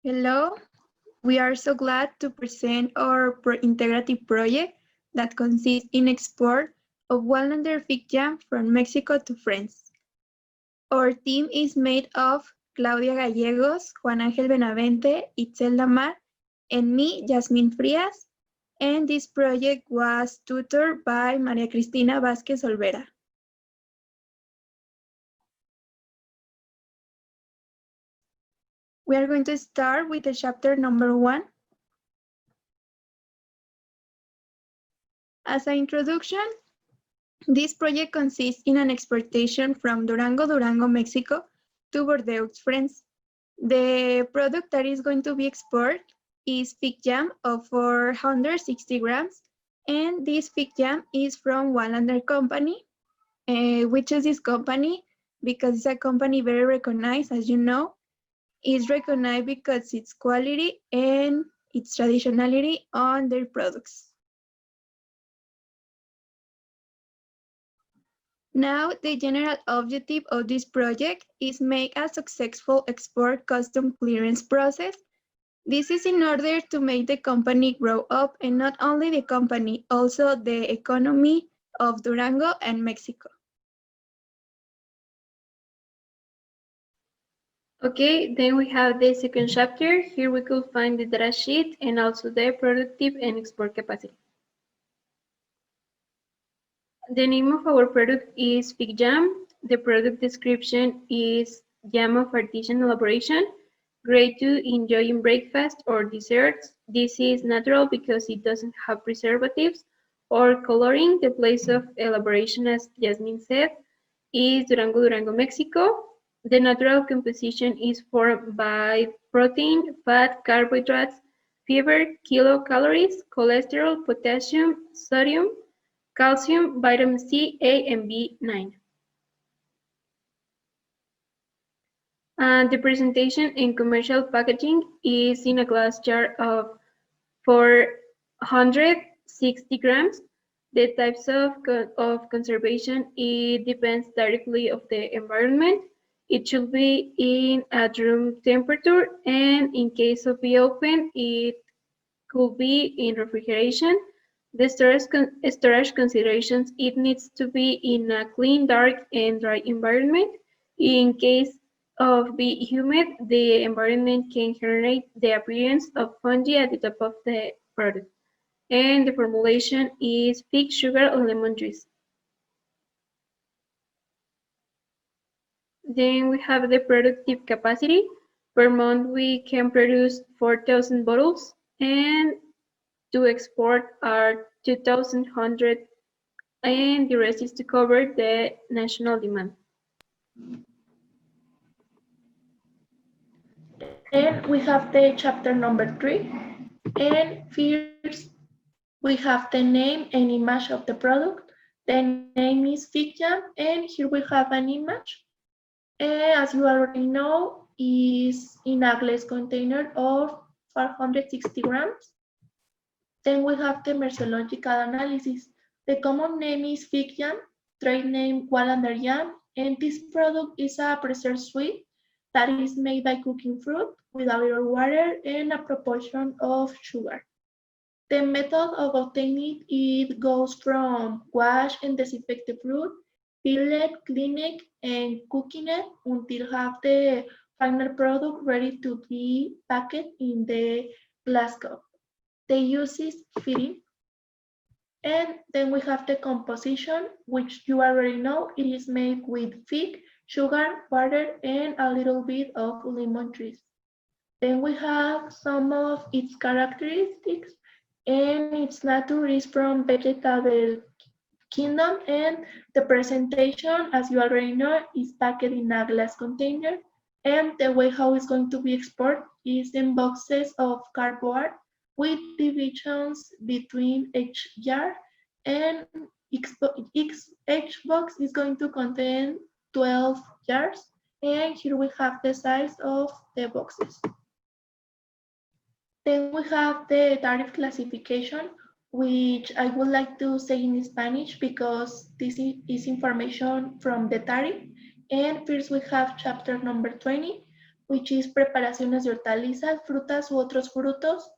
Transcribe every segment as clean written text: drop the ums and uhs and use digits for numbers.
Hello, we are so glad to present our integrative project that consists in export of Wallander fig jam from Mexico to France. Our team is made of Claudia Gallegos, Juan Ángel Benavente, Itzelda Mar, and me, Yasmin Frias, and this project was tutored by Maria Cristina Vázquez Olvera. We are going to start with the chapter number 1. As an introduction, this project consists in an exportation from Durango, Mexico to Bordeaux, France. The product that is going to be exported is fig jam of 460 grams, and this fig jam is from Wallander company, which is this company because it's a company very recognized, as you know. It's recognized because its quality and its traditionality on their products. Now, the general objective of this project is make a successful export custom clearance process. This is in order to make the company grow up, and not only the company, also the economy of Durango and Mexico. Okay, then we have the second chapter. Here we could find the data sheet and also the productive and export capacity. The name of our product is fig jam. The product description is jam of artisan elaboration, great to enjoy in breakfast or desserts. This is natural because it doesn't have preservatives or coloring. The place of elaboration, as Jasmine said, is Durango, Mexico. The natural composition is formed by protein, fat, carbohydrates, fiber, kilocalories, cholesterol, potassium, sodium, calcium, vitamin C, A, and B9. And the presentation in commercial packaging is in a glass jar of 460 grams. The types of conservation, it depends directly of the environment. It should be in at room temperature, and in case of be open, it could be in refrigeration. The storage considerations, it needs to be in a clean, dark, and dry environment. In case of be humid, the environment can generate the appearance of fungi at the top of the product. And the formulation is fig, sugar, or lemon juice. Then we have the productive capacity. Per month, we can produce 4,000 bottles, and to export are 2,100, and the rest is to cover the national demand. Then we have the chapter number 3. And first, we have the name and image of the product. The name is fig jam, and here we have an image. As you already know, is in a glass container of 460 grams. Then we have the morphological analysis. The common name is fig jam, trade name Wallander jam, and this product is a preserved sweet that is made by cooking fruit with a little water and a proportion of sugar. The method of obtaining it goes from wash and disinfect the fruit, peel it, clean it, and cooking it until have the final product ready to be packed in the glass cup. The use is feeding. And then we have the composition, which you already know. It is made with fig, sugar, water, and a little bit of lemon juice. Then we have some of its characteristics, and its nature is from vegetable kingdom, and the presentation, as you already know, is packed in a glass container, and the way how it's going to be exported is in boxes of cardboard with divisions between each jar, and each box is going to contain 12 jars, and here we have the size of the boxes. Then we have the tariff classification, which I would like to say in Spanish because this is information from the tariff. And first we have chapter number 20, which is preparaciones de hortalizas, frutas u otros frutos.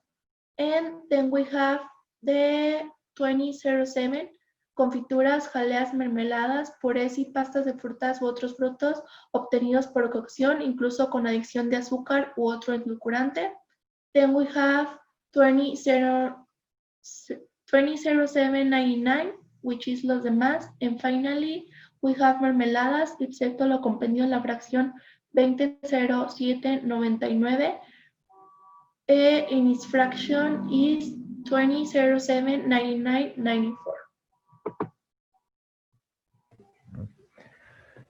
And then we have the 2007, confituras, jaleas, mermeladas, purés y pastas de frutas u otros frutos obtenidos por cocción, incluso con adición de azúcar u otro edulcorante. Then we have 200799, which is los demás. And finally, we have mermeladas, excepto lo comprendido en la fracción 200799. In its fraction is 20079994.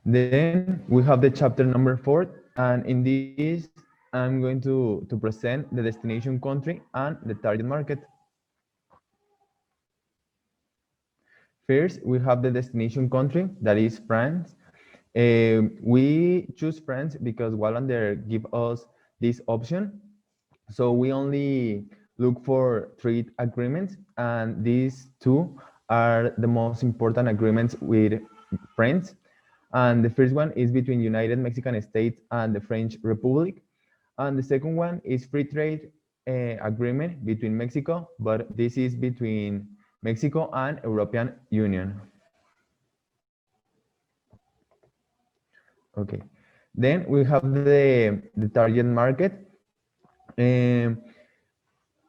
Then we have the chapter number 4, and in this I'm going to present the destination country and the target market. First, we have the destination country, that is France. We choose France because Wallander give us this option. So we only look for trade agreements, and these two are the most important agreements with France. And the first one is between United Mexican States and the French Republic. And the second one is free trade agreement between Mexico, but this is between Mexico and European Union. Okay, then we have the target market.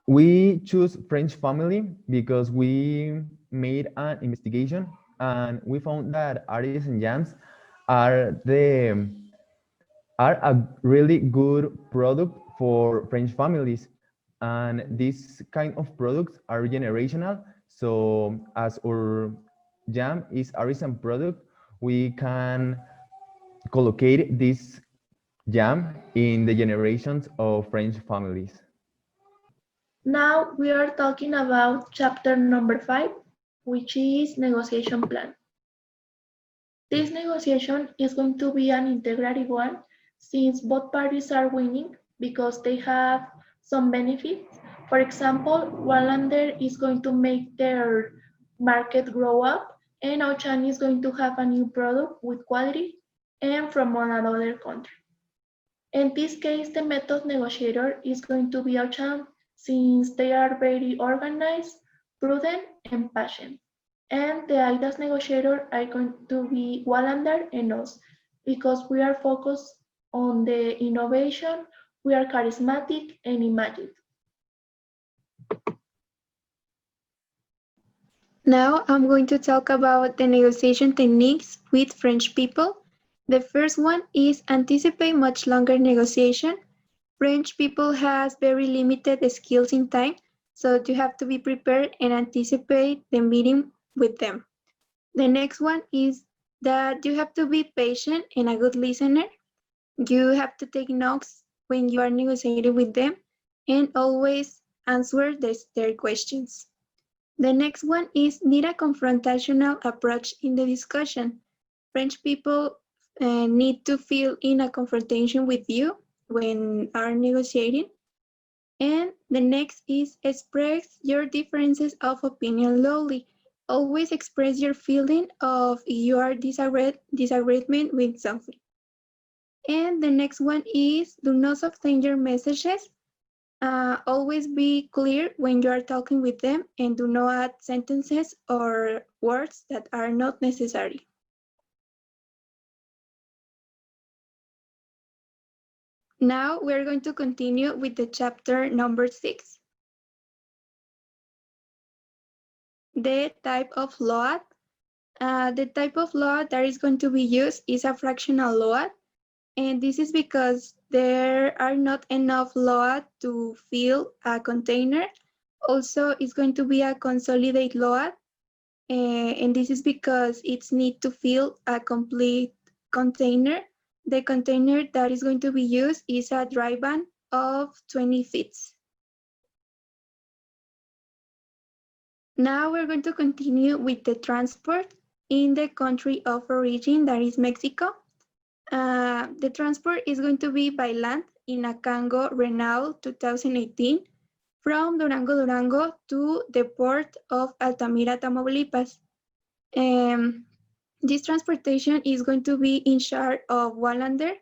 We choose French family because we made an investigation and we found that Aries and jams are a really good product for French families. And these kind of products are generational. So as our jam is artisan product, we can collocate this jam in the generations of French families. Now we are talking about chapter number 5, which is negotiation plan. This negotiation is going to be an integrative one since both parties are winning because they have some benefits. For example, Wallander is going to make their market grow up, and Auchan is going to have a new product with quality and from another country. In this case, the method negotiator is going to be Auchan since they are very organized, prudent, and patient. And the IDAS negotiator are going to be Wallander and us because we are focused on the innovation, we are charismatic and imaginative. Now I'm going to talk about the negotiation techniques with French people. The first one is anticipate much longer negotiation. French people has very limited skills in time, so you have to be prepared and anticipate the meeting with them. The next one is that you have to be patient and a good listener. You have to take notes when you are negotiating with them and always answer their questions. The next one is need a confrontational approach in the discussion. French people need to feel in a confrontation with you when are negotiating. And the next is express your differences of opinion loudly. Always express your feeling of your disagreement with something. And the next one is do not obtain your messages. Always be clear when you are talking with them and do not add sentences or words that are not necessary. Now we're going to continue with the chapter number 6. The type of load. The type of load that is going to be used is a fractional load. And this is because there are not enough load to fill a container. Also, it's going to be a consolidated load. And this is because it's need to fill a complete container. The container that is going to be used is a dry van of 20 feet. Now we're going to continue with the transport in the country of origin, that is Mexico. The transport is going to be by land in a Cango Renault 2018 from Durango, Durango to the port of Altamira, Tamaulipas. This transportation is going to be in charge of Wallander.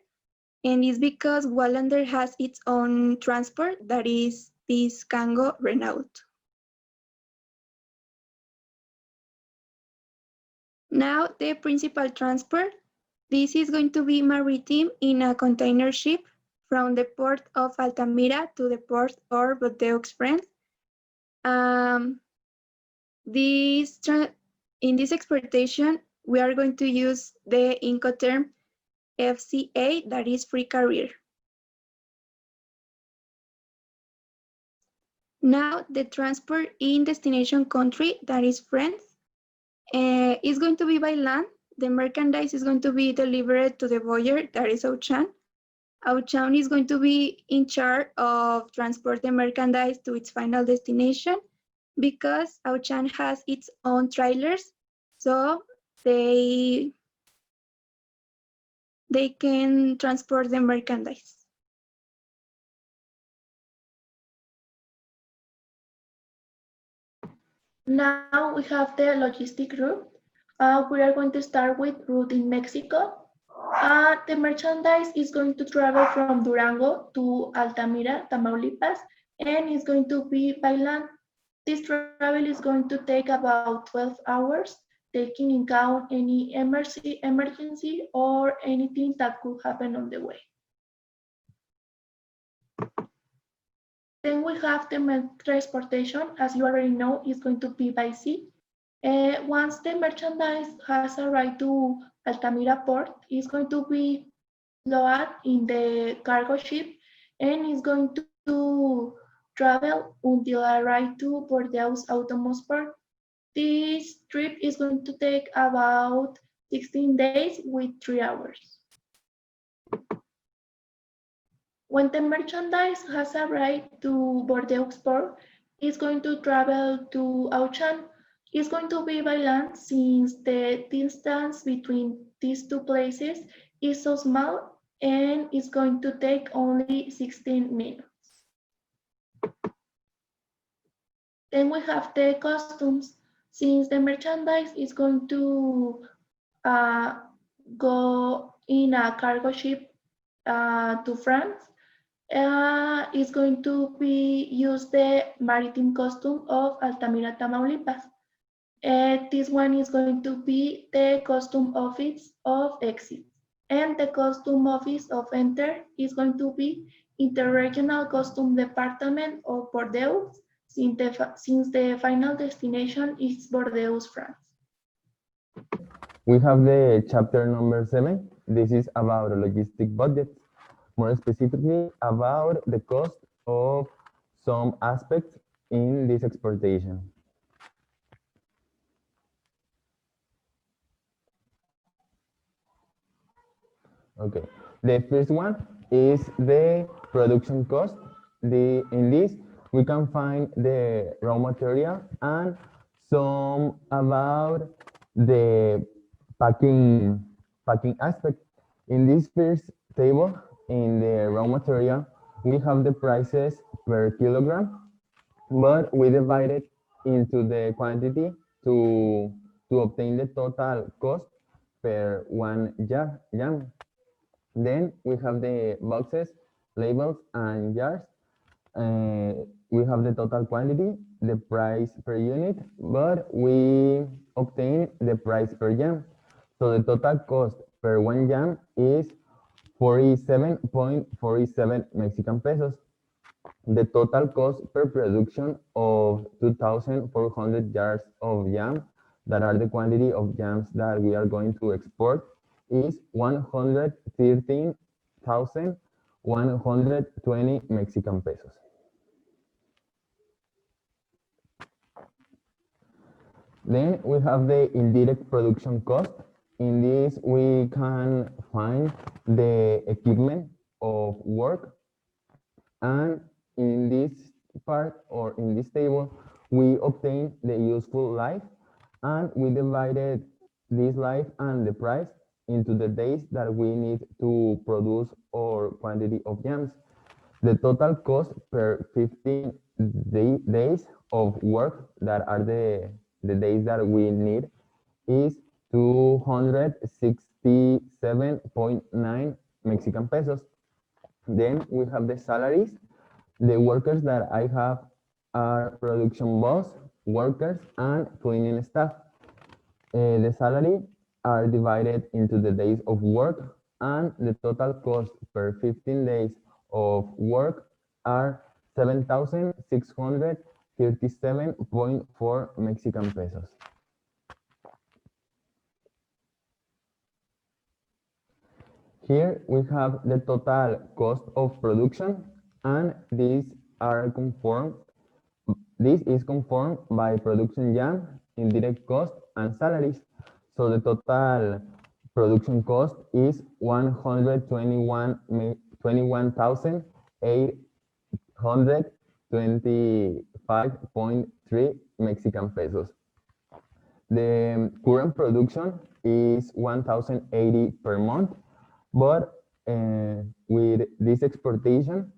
And it's because Wallander has its own transport, that is this Kango Renault. Now the principal transport. This is going to be maritime in a container ship from the port of Altamira to the port of Bordeaux, France. In this exportation, we are going to use the Incoterm FCA, that is free carrier. Now, the transport in destination country, that is France, is going to be by land. The merchandise is going to be delivered to the buyer, that is Auchan. Auchan is going to be in charge of transport the merchandise to its final destination because Auchan has its own trailers, so they can transport the merchandise. Now we have the logistic route. We are going to start with route in Mexico. The merchandise is going to travel from Durango to Altamira, Tamaulipas, and it's going to be by land. This travel is going to take about 12 hours, taking in account any emergency or anything that could happen on the way. Then we have the transportation, as you already know, is going to be by sea. Once the merchandise has arrived to Altamira port, it's going to be loaded in the cargo ship and is going to travel until arrive to Bordeaux Automos port. This trip is going to take about 16 days with 3 hours. When the merchandise has arrived to Bordeaux port, it's going to travel to Auchan. It's going to be by land since the distance between these two places is so small and it's going to take only 16 minutes. Then we have the customs. Since the merchandise is going to go in a cargo ship to France, is going to be use the maritime custom of Altamira, Tamaulipas. This one is going to be the custom office of exit. And the custom office of enter is going to be Interregional Custom Department of Bordeaux, since the final destination is Bordeaux, France. We have the chapter number 7. This is about logistic budgets, more specifically about the cost of some aspects in this exportation. Okay, the first one is the production cost. In this, we can find the raw material and some about the packing aspect. In this first table, in the raw material, we have the prices per kilogram, but we divide it into the quantity to obtain the total cost per one jam. Then we have the boxes, labels, and jars. We have the total quantity, the price per unit, but we obtain the price per jam. So the total cost per one jam is 47.47 Mexican pesos. The total cost per production of 2,400 jars of jam, that are the quantity of jams that we are going to export, is 113,120 Mexican pesos. Then we have the indirect production cost. In this, we can find the equipment of work, and in this part, or in this table, we obtain the useful life, and we divided this life and the price into the days that we need to produce our quantity of jams. The total cost per 15 days of work, that are the days that we need, is 267.9 Mexican pesos. Then we have the salaries. The workers that I have are production boss, workers, and cleaning staff. The salary are divided into the days of work, and the total cost per 15 days of work are 7,637.4 Mexican pesos. Here we have the total cost of production, and this is conformed by production jam, indirect cost, and salaries. So the total production cost is 121,825.3 Mexican pesos. The current production is 1,080 per month, but with this exportation,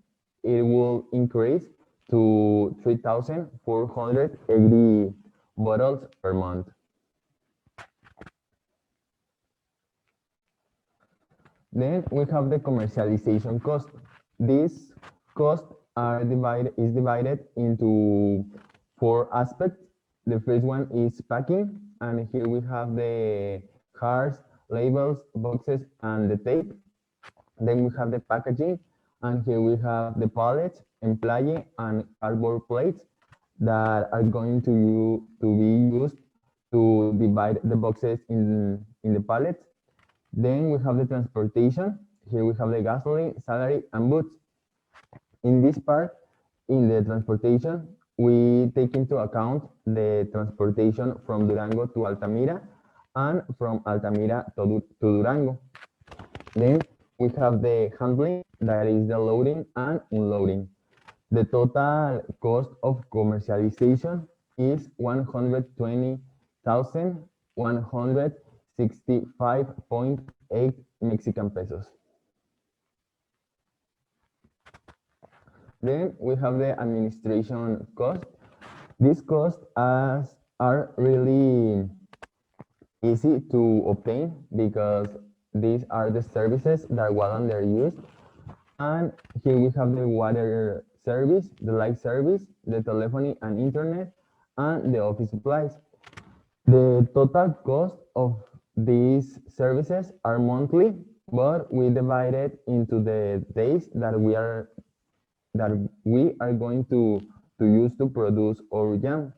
it will increase to 3,480 bottles per month. Then we have the commercialization cost. These costs is divided into four aspects. The first one is packing, and here we have the cards, labels, boxes, and the tape. Then we have the packaging, and here we have the pallets, empaque, and cardboard plates that are going to be used to divide the boxes in the pallets. Then we have the transportation. Here we have the gasoline, salary, and boots. In this part, in the transportation, we take into account the transportation from Durango to Altamira and from Altamira to Durango. Then we have the handling, that is the loading and unloading. The total cost of commercialization is 120,165.8 Mexican pesos. Then we have the administration cost. These costs are really easy to obtain because these are the services that Wallander used. And here we have the water service, the light service, the telephony and internet, and the office supplies. The total cost of these services are monthly, but we divide it into the days that we are going to use to produce our jam.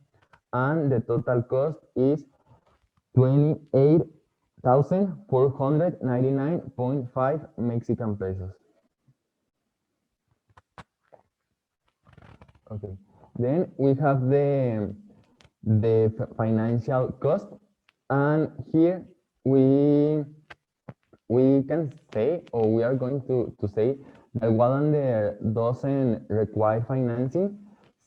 And the total cost is 28,499.5 Mexican pesos. Okay. Then we have the financial cost, and here we can say, or we are going to say, that Wallander doesn't require financing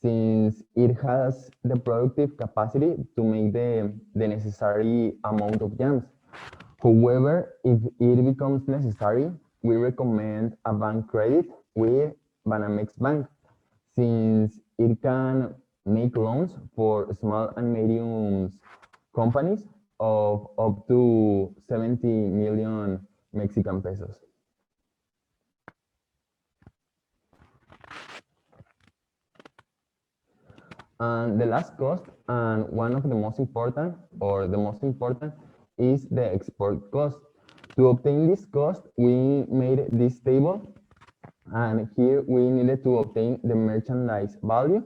since it has the productive capacity to make the necessary amount of jams. However, if it becomes necessary, we recommend a bank credit with Banamex Bank, since it can make loans for small and medium companies of up to 70 million Mexican pesos. And the last cost, and one of the most important, or the most important, is the export cost. To obtain this cost, we made this table, and here we needed to obtain the merchandise value,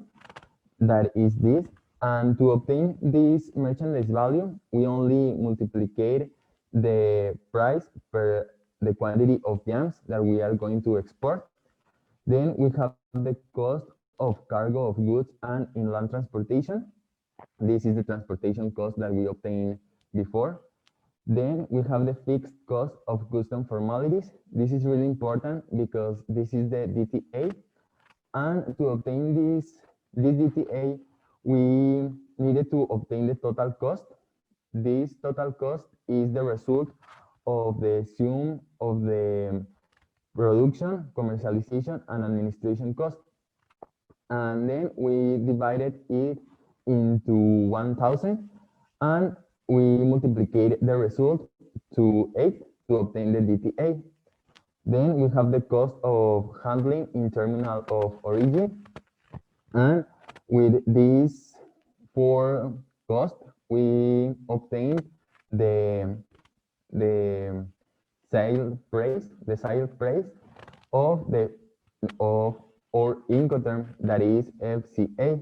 that is this. And to obtain this merchandise value, we only multiplicate the price per the quantity of yams that we are going to export. Then we have the cost of cargo of goods and inland transportation. This is the transportation cost that we obtained before. Then we have the fixed cost of custom formalities. This is really important because this is the DTA. And to obtain this DTA, we needed to obtain the total cost. This total cost is the result of the sum of the production, commercialization, and administration cost. And then we divided it into 1,000, and we multiplied the result to 8 to obtain the DTA. Then we have the cost of handling in terminal of origin. And with these four costs, we obtain the the sale price of the of our Incoterm, that is FCA.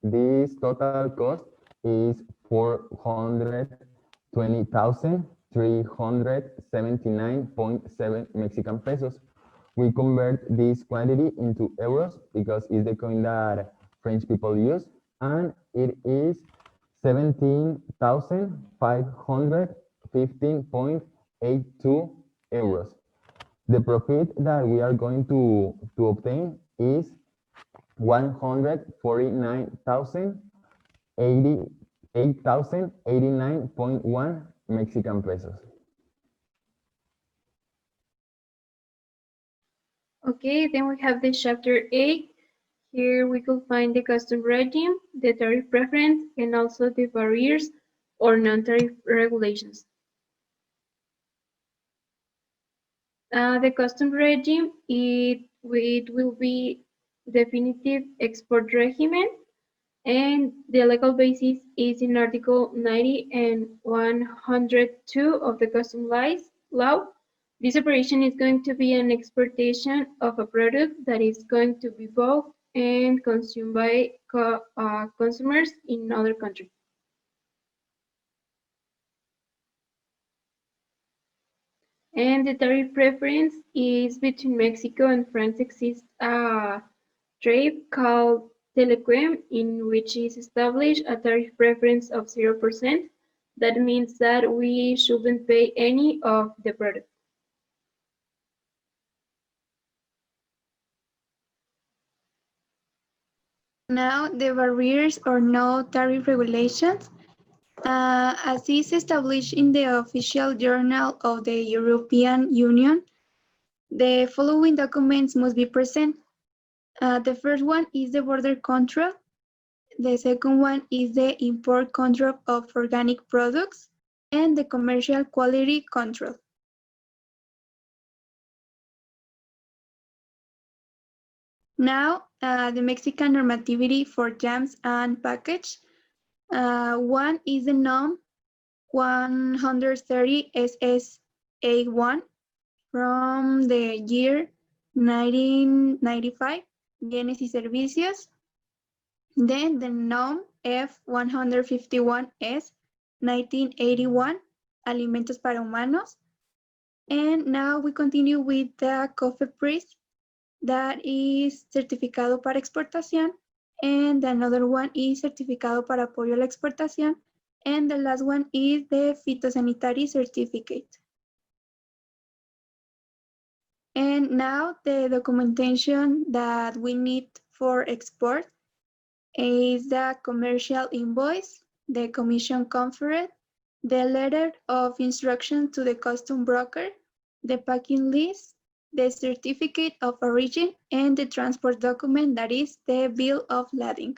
This total cost is 420,379.7 Mexican pesos. We convert this quantity into euros because it's the coin that French people use, and it is 17,515.82 euros. The profit that we are going to obtain is 149,089.1 Mexican pesos. Okay, then we have the chapter 8. Here we could find the custom regime, the tariff preference, and also the barriers or non-tariff regulations. The custom regime, it will be definitive export regimen, and the legal basis is in Article 90 and 102 of the Custom Law. This operation is going to be an exportation of a product that is going to be bought and consumed by consumers in other countries. And the tariff preference is between Mexico and France exists a trade called Telequem, in which is established a tariff preference of 0%. That means that we shouldn't pay any of the product. Now, the barriers or no tariff regulations. As is established in the official journal of the European Union, the following documents must be present. The first one is the border control. The second one is the import control of organic products and the commercial quality control. Now, the Mexican normativity for jams and package. One is the norm 130 SSA1 from the year 1995, Bienes y Servicios. Then the norm F151S 1981, Alimentos para Humanos. And now we continue with the COFEPRIS, that is Certificado para Exportación, and another one is Certificado para Apoyo a la Exportación, and the last one is the Phytosanitary Certificate. And now the documentation that we need for export is the commercial invoice, the commission conferred, the letter of instruction to the custom broker, the packing list, the certificate of origin, and the transport document, that is the bill of lading.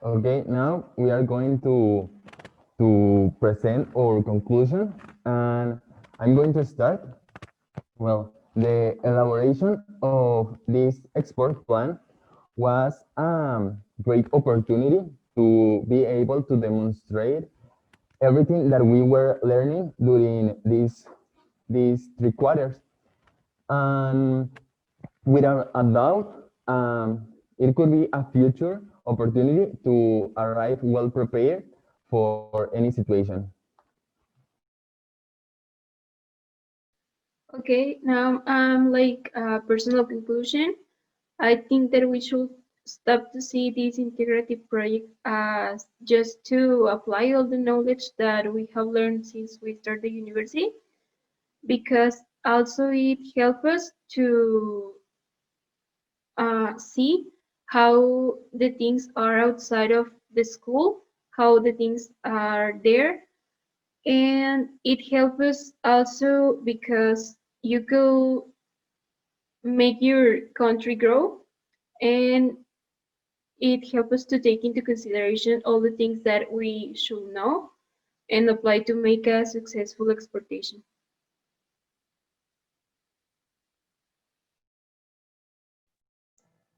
Okay, now we are going to present our conclusion, and I'm going to start. Well, the elaboration of this export plan was a great opportunity to be able to demonstrate everything that we were learning during these 3 quarters. And without a doubt, it could be a future opportunity to arrive well prepared for any situation. Okay, now like a personal conclusion, I think that we should stop to see this integrative project as just to apply all the knowledge that we have learned since we started university, because also it helps us to see how the things are outside of the school, how the things are there, and it helps us also because you go make your country grow, and It helps us to take into consideration all the things that we should know and apply to make a successful exportation.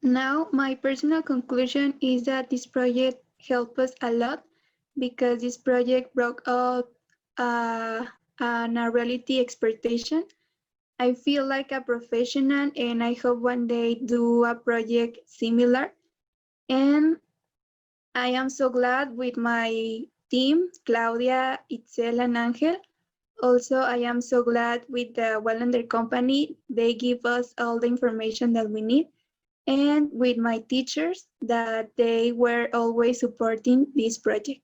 Now, my personal conclusion is that this project helped us a lot because this project broke out a reality expectation. I feel like a professional and I hope one day do a project similar. And I am so glad with my team, Claudia, Itzel, and Angel. Also, I am so glad with the Wallander company. They give us all the information that we need. And with my teachers that they were always supporting this project.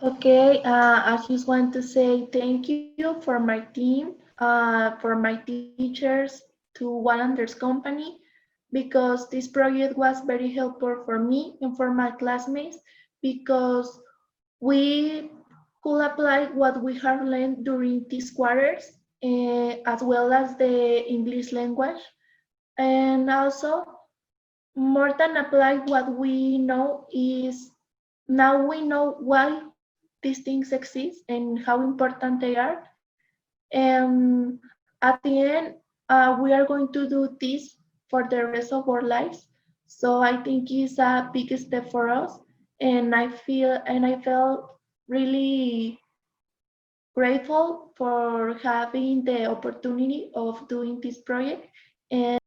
Okay, I just want to say thank you for my team, for my teachers, to Wallander's company, because this project was very helpful for me and for my classmates because we could apply what we have learned during these quarters, as well as the English language. And also, more than apply what we know is now we know why these things exist and how important they are. And at the end, we are going to do this for the rest of our lives. So I think it's a big step for us. And I felt really grateful for having the opportunity of doing this project. And